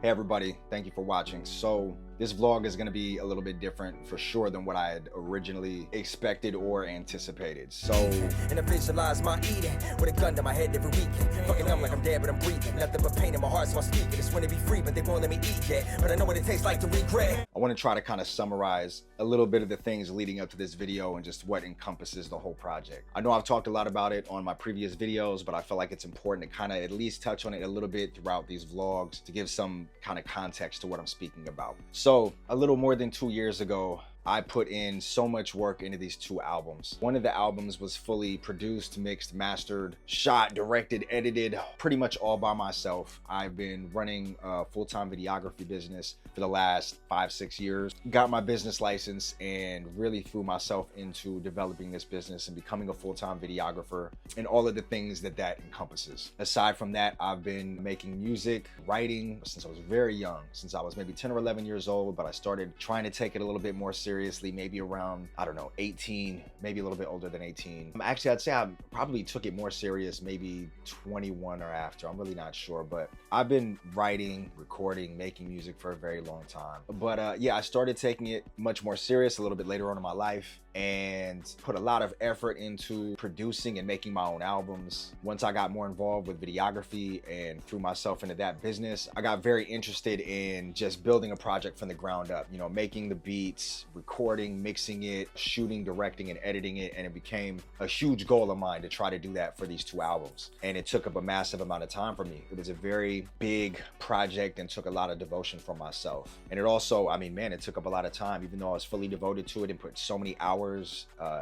Hey everybody, thank you for watching. So this vlog is going to be a little bit different for sure than what I had originally expected or anticipated. So and I visualize my eating with a gun to my head every weekend. Fucking I'm like I'm dead but I'm breathing. Nothing but pain in my heart so I speak it. It's when to be free but they won't let me eat yet. But I know what it tastes like to regret. I want to try to kind of summarize a little bit of the things leading up to this video and just what encompasses the whole project. I know I've talked a lot about it on my previous videos, but I feel like it's important to kind of at least touch on it a little bit throughout these vlogs to give some kind of context to what I'm speaking about. So a little more than 2 years ago, I put in so much work into these two albums. One of the albums was fully produced, mixed, mastered, shot, directed, edited, pretty much all by myself. I've been running a full-time videography business for the last 5-6 years. Got my business license and really threw myself into developing this business and becoming a full-time videographer and all of the things that that encompasses. Aside from that, I've been making music, writing since I was very young, since I was maybe 10 or 11 years old, but I started trying to take it a little bit more seriously, maybe around, I don't know, 18, maybe a little bit older than 18. Actually, I'd say I probably took it more serious, maybe 21 or after. I'm really not sure, but I've been writing, recording, making music for a very long time. But yeah, I started taking it much more serious a little bit later on in my life and put a lot of effort into producing and making my own albums. Once I got more involved with videography and threw myself into that business, I got very interested in just building a project from the ground up, you know, making the beats, recording, mixing it, shooting, directing, and editing it. And it became a huge goal of mine to try to do that for these two albums. And it took up a massive amount of time for me. It was a very big project and took a lot of devotion from myself. And it also, I mean, man, it took up a lot of time, even though I was fully devoted to it and put so many hours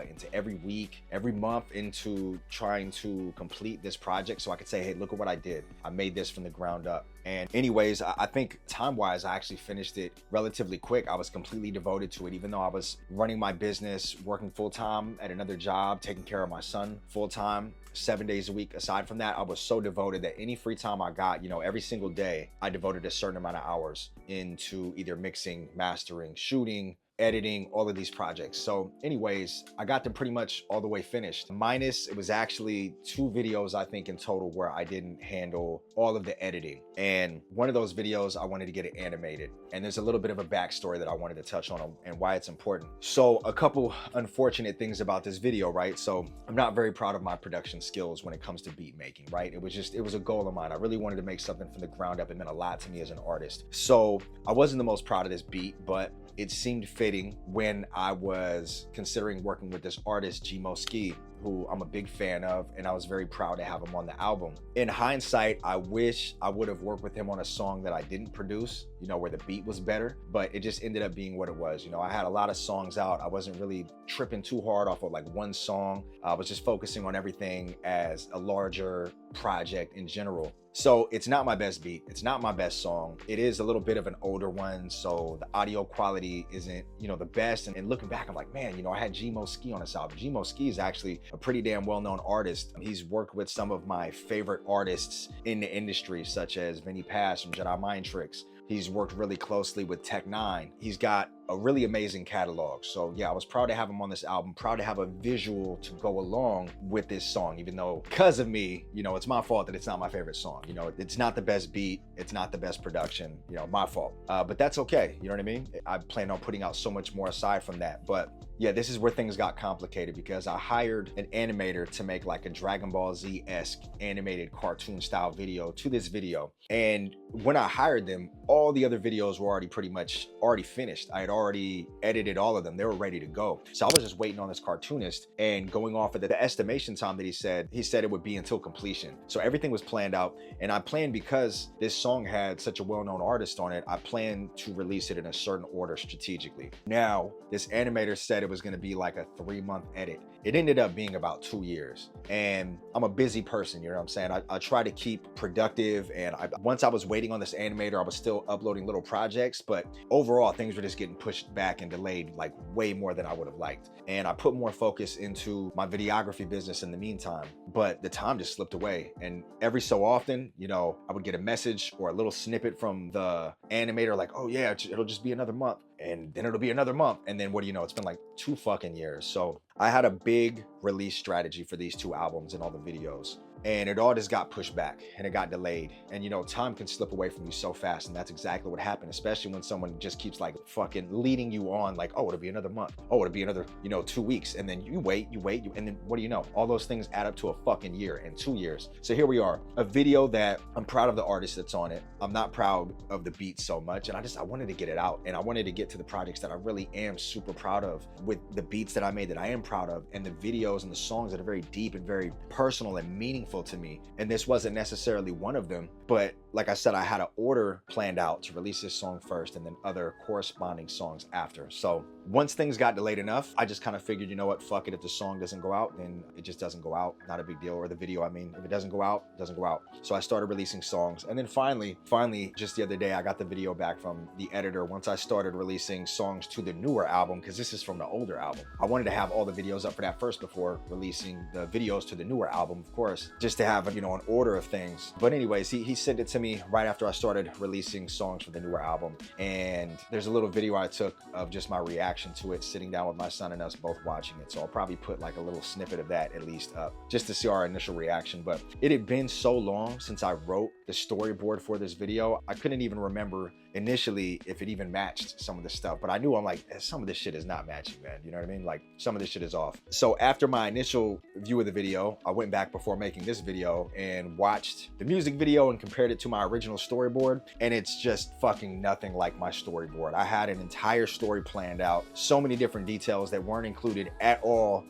into every week, every month into trying to complete this project so I could say, hey, look at what I did. I made this from the ground up. And anyways, I think time-wise, I actually finished it relatively quick. I was completely devoted to it, even though I was running my business, working full-time at another job, taking care of my son full-time, 7 days a week. Aside from that, I was so devoted that any free time I got, you know, every single day, I devoted a certain amount of hours into either mixing, mastering, shooting, editing, all of these projects. So anyways, I got them pretty much all the way finished. Minus, it was actually 2 videos, I think, in total where I didn't handle all of the editing. And one of those videos, I wanted to get it animated. And there's a little bit of a backstory that I wanted to touch on and why it's important. So a couple unfortunate things about this video, right? So I'm not very proud of my production skills when it comes to beat making, right? It was a goal of mine. I really wanted to make something from the ground up. It meant a lot to me as an artist. So I wasn't the most proud of this beat, but it seemed fitting when I was considering working with this artist, Skee, who I'm a big fan of, and I was very proud to have him on the album. In hindsight, I wish I would have worked with him on a song that I didn't produce, you know, where the beat was better, but it just ended up being what it was. You know, I had a lot of songs out. I wasn't really tripping too hard off of like one song. I was just focusing on everything as a larger project in general. So it's not my best beat. It's not my best song. It is a little bit of an older one, so the audio quality isn't, you know, the best. And looking back, I'm like, man, you know, I had Skee on this album. Skee is actually a pretty damn well-known artist. He's worked with some of my favorite artists in the industry, such as Vinny Paz from Jedi Mind Tricks. He's worked really closely with Tech Nine. He's got a really amazing catalog. So yeah, I was proud to have him on this album, proud to have a visual to go along with this song, even though because of me, you know, it's my fault that it's not my favorite song. You know, it's not the best beat, it's not the best production, you know, my fault. But that's okay, you know what I mean? I plan on putting out so much more aside from that. But yeah, this is where things got complicated because I hired an animator to make like a Dragon Ball Z-esque animated cartoon style video to this video. And when I hired them, all the other videos were already finished. I had already edited all of them. They were ready to go. So I was just waiting on this cartoonist and going off of the estimation time that he said it would be until completion. So everything was planned out. And I planned, because this song had such a well-known artist on it, I planned to release it in a certain order strategically. Now, this animator said it was going to be like a 3-month edit. It ended up being about 2 years. And I'm a busy person, you know what I'm saying? I try to keep productive, and once I was waiting on this animator, I was still uploading little projects, but overall things were just getting pushed back and delayed like way more than I would have liked. And I put more focus into my videography business in the meantime, but the time just slipped away. And every so often, you know, I would get a message or a little snippet from the animator like, oh yeah, it'll just be another month. And then it'll be another month. And then what do you know? It's been like 2 fucking years. So I had a big release strategy for these 2 albums and all the videos. and it all just got pushed back and it got delayed. And you know, time can slip away from you so fast, and that's exactly what happened, especially when someone just keeps like fucking leading you on, like, oh, it'll be another month, oh, it'll be another, you know, 2 weeks, and then you wait, and then what do you know, all those things add up to a fucking year and 2 years. So here we are, a video that I'm proud of the artist that's on it. I'm not proud of the beat so much, and I wanted to get it out, and I wanted to get to the projects that I really am super proud of, with the beats that I made that I am proud of, and the videos and the songs that are very deep and very personal and meaningful to me. And this wasn't necessarily one of them, but like I said, I had an order planned out to release this song first and then other corresponding songs after. So once things got delayed enough, I just kind of figured, you know what, fuck it. If the song doesn't go out, then it just doesn't go out. Not a big deal. Or the video, I mean, if it doesn't go out, it doesn't go out. So I started releasing songs. And then finally, just the other day, I got the video back from the editor once I started releasing songs to the newer album, because this is from the older album. I wanted to have all the videos up for that first before releasing the videos to the newer album, of course, just to have, you know, an order of things. But anyways, he sent it to me right after I started releasing songs for the newer album. And there's a little video I took of just my reaction to it, sitting down with my son and us both watching it. So I'll probably put like a little snippet of that at least up, just to see our initial reaction. But it had been so long since I wrote the storyboard for this video, I couldn't even remember initially if it even matched some of the stuff. But I knew, I'm like, some of this shit is not matching, man. You know what I mean? Like, some of this shit is off. So after my initial view of the video, I went back before making this video and watched the music video and compared it to my original storyboard, and it's just fucking nothing like my storyboard. I had an entire story planned out, so many different details that weren't included at all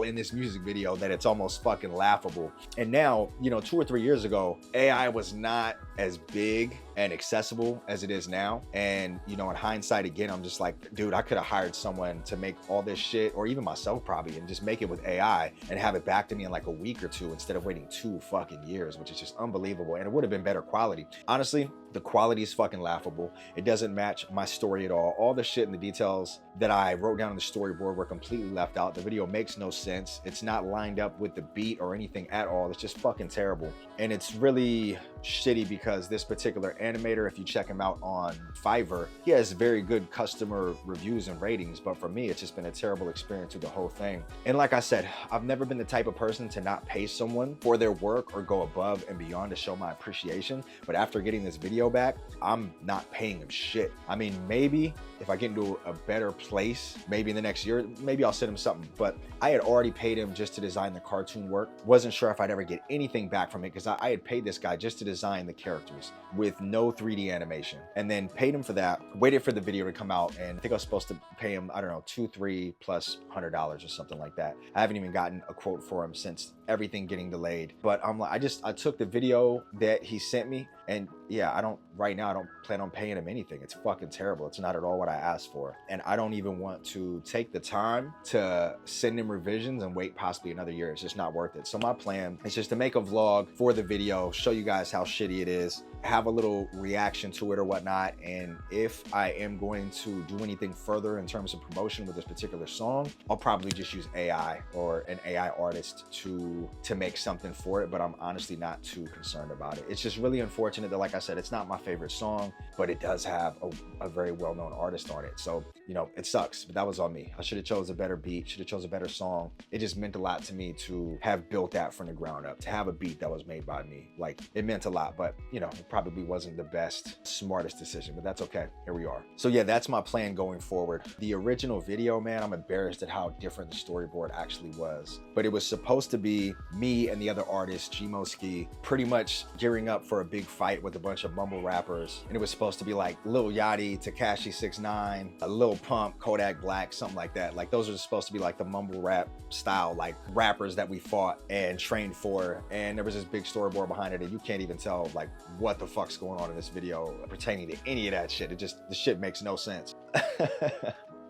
in this music video that it's almost fucking laughable. And now, you know, 2 or 3 years ago, AI was not as big and accessible as it is now. And you know, in hindsight, again, I'm just like, dude, I could have hired someone to make all this shit, or even myself probably, and just make it with AI and have it back to me in like a week or two instead of waiting 2 fucking years, which is just unbelievable. And it would have been better quality. Honestly, the quality is fucking laughable. It doesn't match my story at all. All the shit and the details that I wrote down in the storyboard were completely left out. The video makes no sense. It's not lined up with the beat or anything at all. It's just fucking terrible. And it's really shitty because this particular animator, if you check him out on Fiverr, he has very good customer reviews and ratings, but for me, it's just been a terrible experience through the whole thing. And like I said, I've never been the type of person to not pay someone for their work or go above and beyond to show my appreciation. But after getting this video back, I'm not paying him shit. I mean, maybe if I get into a better place, maybe in the next year, maybe I'll send him something. But I had already paid him just to design the cartoon work. Wasn't sure if I'd ever get anything back from it, because I had paid this guy just to design the characters with no 3D animation, and then paid him for that, waited for the video to come out, and I think I was supposed to pay him, I don't know, $2, $3 plus $100 or something like that. I haven't even gotten a quote for him since everything getting delayed. But I'm like, I took the video that he sent me, and yeah, right now I don't plan on paying him anything. It's fucking terrible. It's not at all what I asked for. And I don't even want to take the time to send him revisions and wait possibly another year. It's just not worth it. So my plan is just to make a vlog for the video, show you guys how shitty it is, have a little reaction to it or whatnot. And if I am going to do anything further in terms of promotion with this particular song, I'll probably just use AI or an AI artist to make something for it. But I'm honestly not too concerned about it. It's just really unfortunate that, like I said, it's not my favorite song, but it does have a very well-known artist on it. So, you know, it sucks, but that was on me. I should have chose a better beat, should have chose a better song. It just meant a lot to me to have built that from the ground up, to have a beat that was made by me. Like, it meant a lot, but you know, it probably wasn't the best, smartest decision, but that's okay. Here we are. So yeah, that's my plan going forward. The original video, man, I'm embarrassed at how different the storyboard actually was, but it was supposed to be me and the other artist, Skee, pretty much gearing up for a big fight with a bunch of mumble rappers. And it was supposed to be like Lil Yachty, Tekashi 6ix9ine, a Lil Pump, Kodak Black, something like that. Like, those are supposed to be like the mumble rap style, like rappers that we fought and trained for. And there was this big storyboard behind it, and you can't even tell like what the fuck's going on in this video pertaining to any of that shit. The shit makes no sense.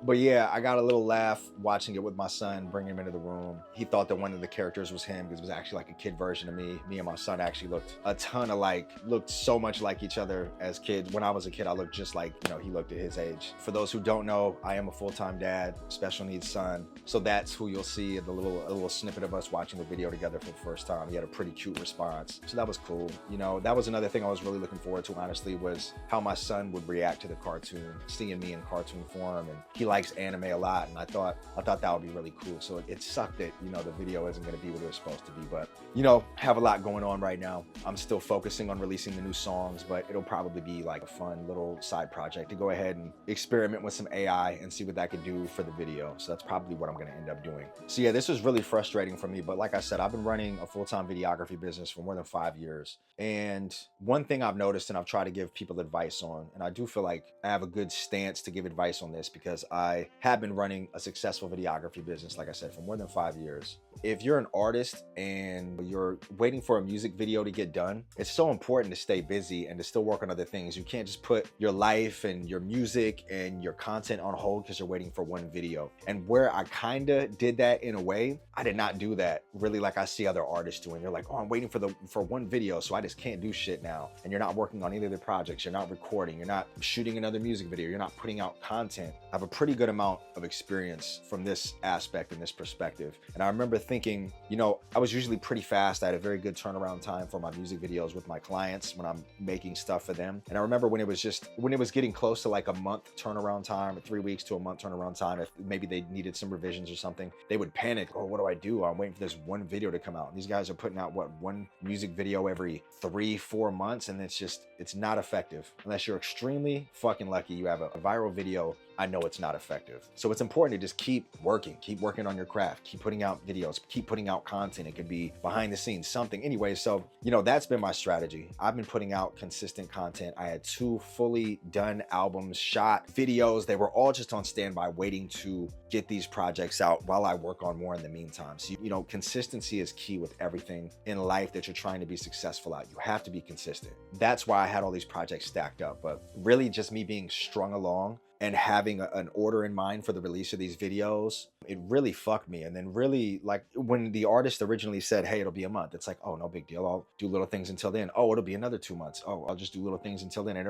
But yeah, I got a little laugh watching it with my son, bringing him into the room. He thought that one of the characters was him because it was actually like a kid version of me. Me and my son actually looked a ton alike, looked so much like each other as kids. When I was a kid, I looked just like, you know, he looked at his age. For those who don't know, I am a full-time dad, special needs son. So that's who you'll see in a little snippet of us watching the video together for the first time. He had a pretty cute response. So that was cool. You know, that was another thing I was really looking forward to, honestly, was how my son would react to the cartoon, seeing me in cartoon form. And he likes anime a lot, and I thought that would be really cool. So it sucked that, you know, the video isn't going to be what it was supposed to be, but you know, have a lot going on right now. I'm still focusing on releasing the new songs, but it'll probably be like a fun little side project to go ahead and experiment with some AI and see what that could do for the video. So that's probably what I'm going to end up doing. So yeah, this was really frustrating for me, but like I said, I've been running a full-time videography business for more than 5 years. And one thing I've noticed, and I've tried to give people advice on, and I do feel like I have a good stance to give advice on this because I have been running a successful videography business, like I said, for more than 5 years. If you're an artist and you're waiting for a music video to get done, it's so important to stay busy and to still work on other things. You can't just put your life and your music and your content on hold because you're waiting for one video. And where I kind of did that in a way, I did not do that really like I see other artists doing. They're like, oh, I'm waiting for one video, so I just can't do shit now. And you're not working on either of the projects. You're not recording. You're not shooting another music video. You're not putting out content. I have a pretty good amount of experience from this aspect and this perspective. And I remember thinking, you know, I was usually pretty fast. I had a very good turnaround time for my music videos with my clients when I'm making stuff for them. And I remember when it was getting close to like a month turnaround time, 3 weeks to a month turnaround time, if maybe they needed some revisions or something, they would panic. Oh, what do I do? I'm waiting for this one video to come out. And these guys are putting out, what, one music video every 3-4 months, and it's not effective. Unless you're extremely fucking lucky, you have a viral video, I know it's not effective. So it's important to just keep working on your craft, keep putting out videos, keep putting out content. It could be behind the scenes, something. Anyway, so, you know, that's been my strategy. I've been putting out consistent content. I had 2 fully done albums, shot videos. They were all just on standby waiting to get these projects out while I work on more in the meantime. So, you know, consistency is key with everything in life that you're trying to be successful at. You have to be consistent. That's why I had all these projects stacked up, but really just me being strung along and having an order in mind for the release of these videos, it really fucked me. And then really, like, when the artist originally said, hey, it'll be a month, it's like, oh, no big deal. I'll do little things until then. Oh, it'll be another 2 months. Oh, I'll just do little things until then. And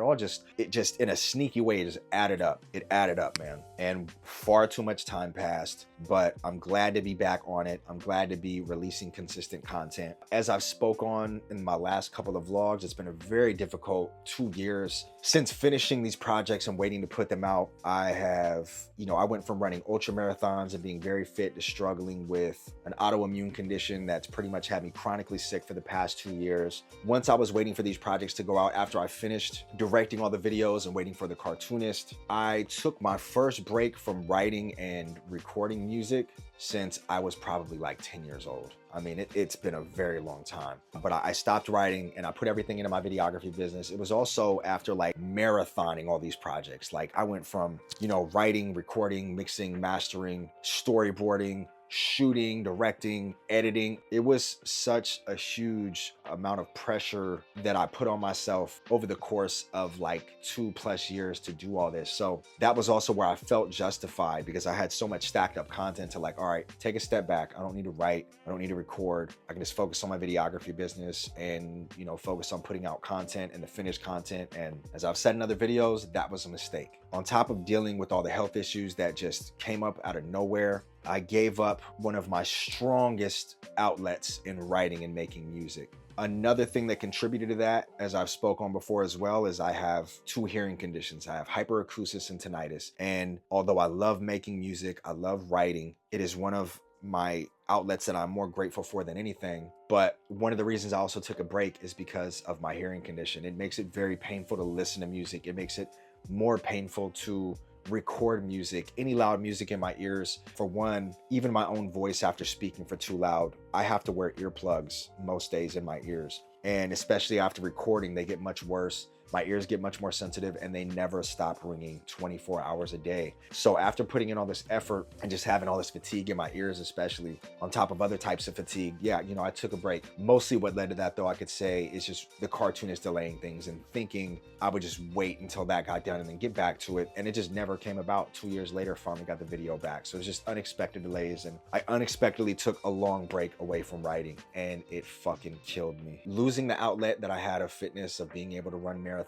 it just in a sneaky way, just added up. It added up, man. And far too much time passed, but I'm glad to be back on it. I'm glad to be releasing consistent content. As I've spoke on in my last couple of vlogs, it's been a very difficult 2 years since finishing these projects and waiting to put them out. I have, you know, I went from running ultra marathons and being very fit to struggling with an autoimmune condition that's pretty much had me chronically sick for the past 2 years. Once I was waiting for these projects to go out, after I finished directing all the videos and waiting for the cartoonist, I took my first break from writing and recording music since I was probably like 10 years old. I mean, it's been a very long time, but I stopped writing and I put everything into my videography business. It was also after like marathoning all these projects. Like I went from, you know, writing, recording, mixing, mastering, storyboarding, shooting, directing, editing. It was such a huge amount of pressure that I put on myself over the course of like 2+ years to do all this. So that was also where I felt justified because I had so much stacked up content to like, all right, take a step back. I don't need to write. I don't need to record. I can just focus on my videography business and, you know, focus on putting out content and the finished content. And as I've said in other videos, that was a mistake. On top of dealing with all the health issues that just came up out of nowhere, I gave up one of my strongest outlets in writing and making music. Another thing that contributed to that, as I've spoken on before as well, is I have 2 hearing conditions. I have hyperacusis and tinnitus. And although I love making music, I love writing, it is one of my outlets that I'm more grateful for than anything. But one of the reasons I also took a break is because of my hearing condition. It makes it very painful to listen to music. It makes it more painful to record music, any loud music in my ears. For one, even my own voice after speaking for too loud, I have to wear earplugs most days in my ears. And especially after recording, they get much worse. My ears get much more sensitive and they never stop ringing 24 hours a day. So after putting in all this effort and just having all this fatigue in my ears, especially on top of other types of fatigue, yeah, you know, I took a break. Mostly what led to that, though, I could say is just the cartoonist delaying things and thinking I would just wait until that got done and then get back to it. And it just never came about. 2 years later, finally got the video back. So it was just unexpected delays. And I unexpectedly took a long break away from writing and it fucking killed me. Losing the outlet that I had of fitness, of being able to run marathons,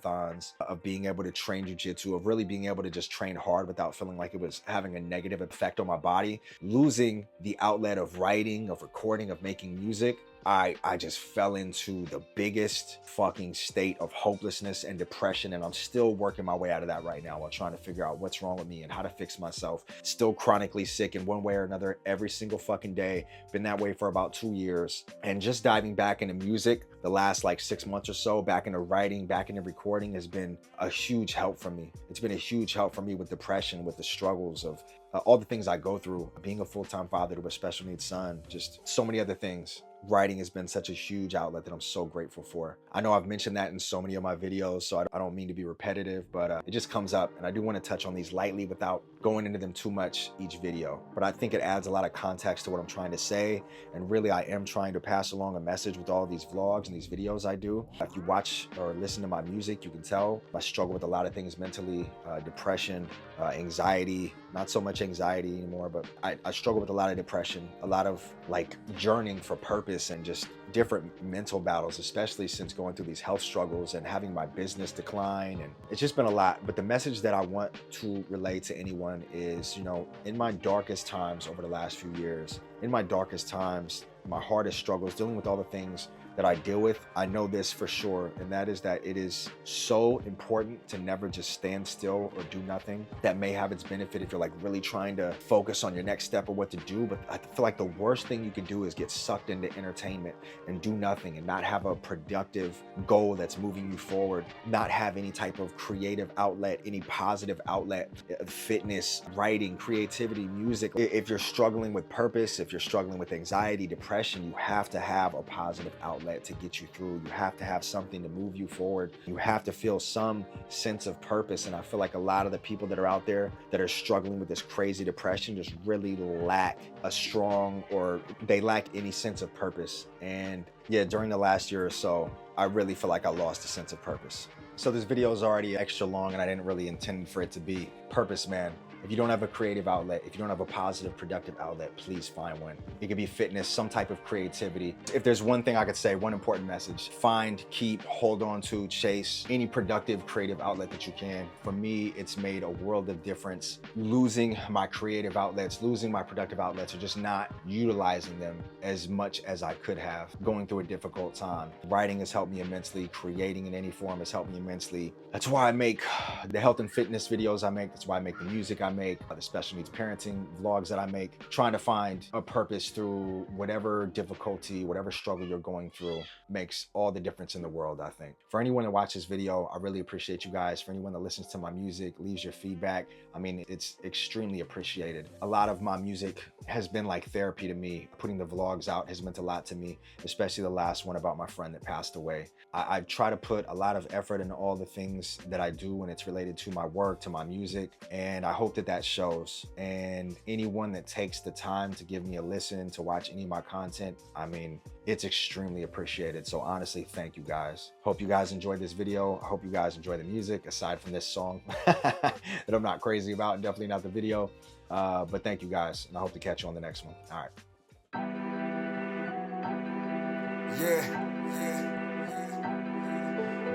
of being able to train jiu-jitsu, of really being able to just train hard without feeling like it was having a negative effect on my body. Losing the outlet of writing, of recording, of making music I just fell into the biggest fucking state of hopelessness and depression, and I'm still working my way out of that right now while trying to figure out what's wrong with me and how to fix myself. Still chronically sick in one way or another every single fucking day. Been that way for about 2 years. And just diving back into music the last like 6 months or so, back into writing, back into recording, has been a huge help for me. It's been a huge help for me with depression, with the struggles of all the things I go through, being a full-time father to a special needs son, just so many other things. Writing has been such a huge outlet that I'm so grateful for. I know I've mentioned that in so many of my videos, so I don't mean to be repetitive, but it just comes up, and I do want to touch on these lightly without going into them too much each video. But I think it adds a lot of context to what I'm trying to say, and really I am trying to pass along a message with all these vlogs and these videos I do. If you watch or listen to my music, you can tell I struggle with a lot of things mentally, depression, anxiety, not so much anxiety anymore, but I struggle with a lot of depression, a lot of like yearning for purpose, and just different mental battles, especially since going through these health struggles and having my business decline. And it's just been a lot. But the message that I want to relay to anyone is, you know, in my darkest times over the last few years, in my darkest times, my hardest struggles, dealing with all the things that I deal with, I know this for sure, and that is that it is so important to never just stand still or do nothing. That may have its benefit if you're like really trying to focus on your next step or what to do, but I feel like the worst thing you can do is get sucked into entertainment and do nothing and not have a productive goal that's moving you forward, not have any type of creative outlet, any positive outlet, fitness, writing, creativity, music. If you're struggling with purpose, if you're struggling with anxiety, depression, you have to have a positive outlet to get you through. You have to have something to move you forward. You have to feel some sense of purpose. And I feel like a lot of the people that are out there that are struggling with this crazy depression just really lack a strong, or they lack any sense of purpose. And yeah, during the last year or so, I really feel like I lost a sense of purpose. So this video is already extra long, and I didn't really intend for it to be. Purpose, man. If you don't have a creative outlet, if you don't have a positive, productive outlet, please find one. It could be fitness, some type of creativity. If there's one thing I could say, one important message: find, keep, hold on to, chase any productive, creative outlet that you can. For me, it's made a world of difference. Losing my creative outlets, losing my productive outlets, or just not utilizing them as much as I could have, going through a difficult time. Writing has helped me immensely. Creating in any form has helped me immensely. That's why I make the health and fitness videos I make. That's why I make the music I make, the special needs parenting vlogs that I make, trying to find a purpose through whatever difficulty, whatever struggle you're going through makes all the difference in the world, I think. For anyone that watches this video, I really appreciate you guys. For anyone that listens to my music, leaves your feedback, I mean, it's extremely appreciated. A lot of my music has been like therapy to me. Putting the vlogs out has meant a lot to me, especially the last one about my friend that passed away. I try to put a lot of effort into all the things that I do when it's related to my work, to my music, and I hope that that shows. And anyone that takes the time to give me a listen, to watch any of my content, I mean, it's extremely appreciated. So honestly, thank you guys. Hope you guys enjoyed this video. I hope you guys enjoy the music, aside from this song that I'm not crazy about, and definitely not the video. But thank you guys, and I hope to catch you on the next one. All right.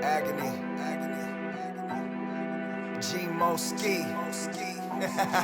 Agony. G-Mo Skee.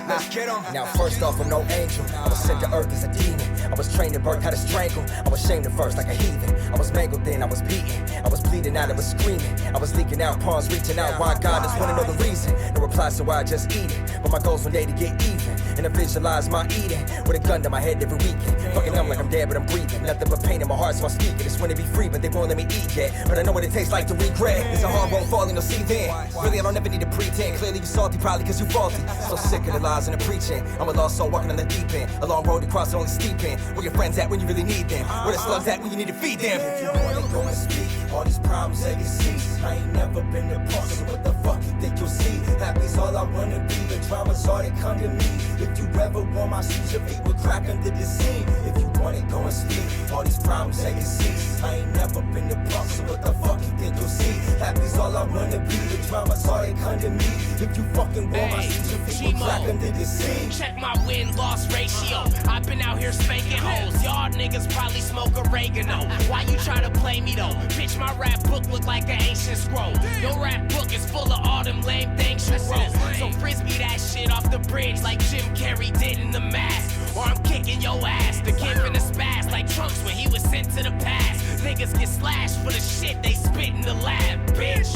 Let's get 'em. Now first off, I'm no angel. I was sent to earth as a demon. I was trained to birth how to strangle. I was shamed at first like a heathen. I was mangled then, I was beaten. I was bleeding out, I was screaming. I was leaking out, palms reaching out. Why God just wanna know the reason. No reply, so I just eat it. But my goal's one day to get even. And I visualize my eating with a gun to my head every weekend. Fucking numb like I'm dead, but I'm breathing. Nothing but pain in my heart, so I'm speaking. Just wanna be free, but they won't let me eat yet. But I know what it tastes like to regret. It's a hard road falling, you'll see then. Really, I don't ever need to pretend. Clearly, you salty, probably cause you faulty. So sick of the lies and the preaching. I'm a lost soul walking on the deep end. A long road to cross, only steep in. Where your friends at when you really need them? Where the slugs at when you need to feed them? If you wanna go and speak, all these problems they can cease. I ain't never been to punk, so what the fuck you think you'll see? Happy's all I wanna be, the drama's all that come to me. If you ever want my shoes, your feet will crack under the scene. If you wanna go and speak, all these problems they can cease. I ain't never been to punk, so what the fuck you think you'll see? Happy's all I wanna be, the drama's all that come to me. If you fucking want my shoes, your feet will crack under the scene. Check my win-loss ratio. I've been out here spanking hoes. Y'all niggas probably smoke oregano. Why you try to play me though? Bitch, my rap book look like an ancient scroll. Your rap book is full of all them lame things you wrote. So frisbee that shit off the bridge like Jim Carrey did in The Mask. or I'm kicking your ass. The kid finna spaz like Trunks when he was sent to the past. Niggas get slashed for the shit they spit in the lab, bitch.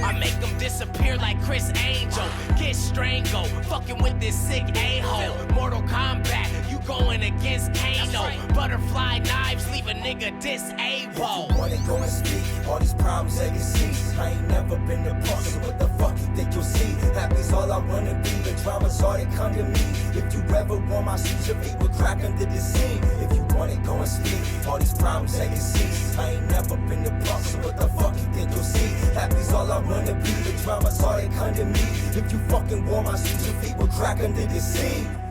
I make them disappear like Chris Angel. Get strangled, fucking with this sick a-hole. Mortal Kombat, you going against Kano. Butterfly knives leave a nigga disabled. You wanna go and speak, all these problems they can see. I ain't never been to punk, so what the fuck you think you'll see? Happy's all I wanna be, the drama's all that come to me. If you ever want my shoes, your feet would crack under the scene. If you wanna go and speak, all these problems they can see. I ain't never been to punk, so what the fuck you think you'll see? Happy's all I wanna be, the drama's all that come to me. If you fucking want my shoes, your feet would crack under the scene.